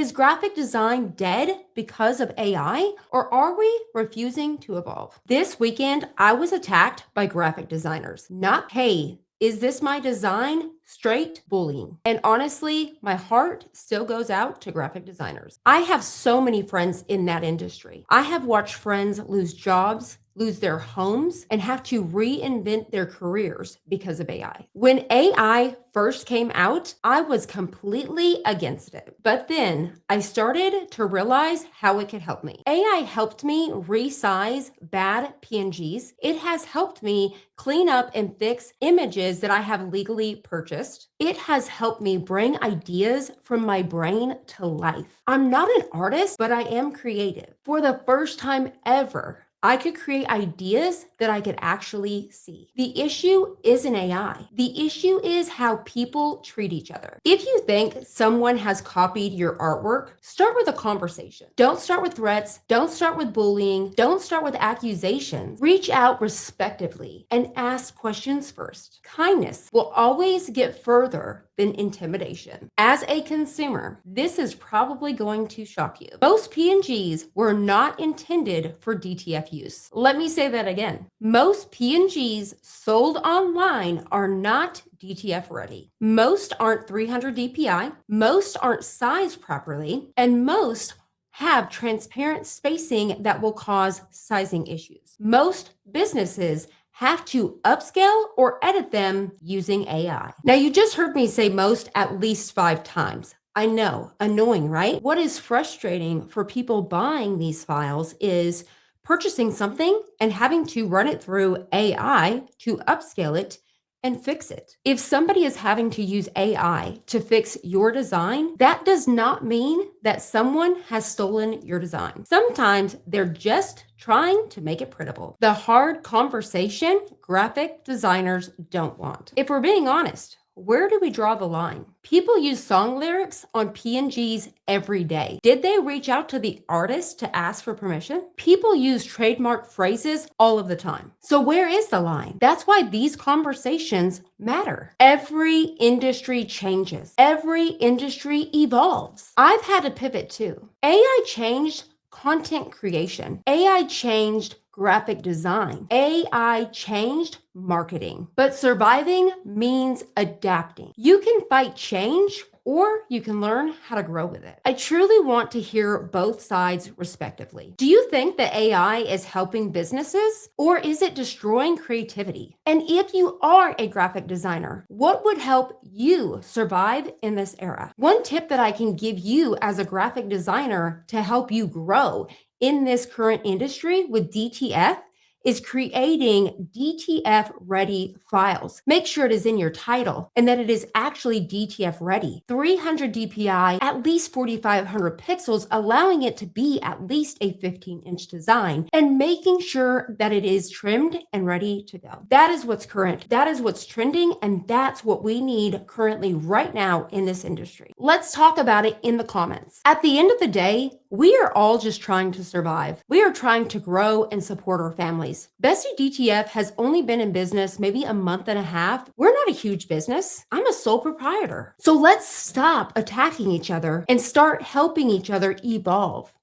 Is graphic design dead because of AI, or are we refusing to evolve? This weekend, I was attacked by graphic designers. Not, hey, is this my design? Straight bullying. And honestly, my heart still goes out to graphic designers. I have so many friends in that industry. I have watched friends lose jobs, lose their homes, and have to reinvent their careers because of AI. When AI first came out, I was completely against it. But then I started to realize how it could help me. AI helped me resize bad PNGs. It has helped me clean up and fix images that I have legally purchased. It has helped me bring ideas from my brain to life. I'm not an artist, but I am creative. For the first time ever, I could create ideas that I could actually see. The issue isn't AI. The issue is how people treat each other. If you think someone has copied your artwork, start with a conversation. Don't start with threats. Don't start with bullying. Don't start with accusations. Reach out respectively and ask questions first. Kindness will always get further than intimidation. As a consumer, this is probably going to shock you. Most PNGs were not intended for DTF use. Let me say that again. Most PNGs sold online are not DTF ready. Most aren't 300 DPI, most aren't sized properly, and most have transparent spacing that will cause sizing issues. Most businesses have to upscale or edit them using AI. Now, you just heard me say most at least 5 times. I know, annoying, right? What is frustrating for people buying these files is purchasing something and having to run it through AI to upscale it and fix it. If somebody is having to use AI to fix your design, that does not mean that someone has stolen your design. Sometimes they're just trying to make it printable. The hard conversation graphic designers don't want. If we're being honest, where do we draw the line? People use song lyrics on PNGs every day. Did they reach out to the artist to ask for permission? People use trademark phrases all of the time. So where is the line? That's why these conversations matter. Every industry changes. Every industry evolves. I've had to pivot too. AI changed content creation. AI changed graphic design. AI changed marketing. But surviving means adapting. You can fight change or you can learn how to grow with it. I truly want to hear both sides respectively. Do you think that AI is helping businesses or is it destroying creativity? And if you are a graphic designer, what would help you survive in this era? One tip that I can give you as a graphic designer to help you grow in this current industry with DTF is creating DTF-ready files. Make sure it is in your title and that it is actually DTF-ready. 300 DPI, at least 4,500 pixels, allowing it to be at least a 15-inch design, and making sure that it is trimmed and ready to go. That is what's current. That is what's trending, and that's what we need currently right now in this industry. Let's talk about it in the comments. At the end of the day, we are all just trying to survive. We are trying to grow and support our families. Bestie DTF has only been in business maybe a month and a half. We're not a huge business. I'm a sole proprietor. So let's stop attacking each other and start helping each other evolve.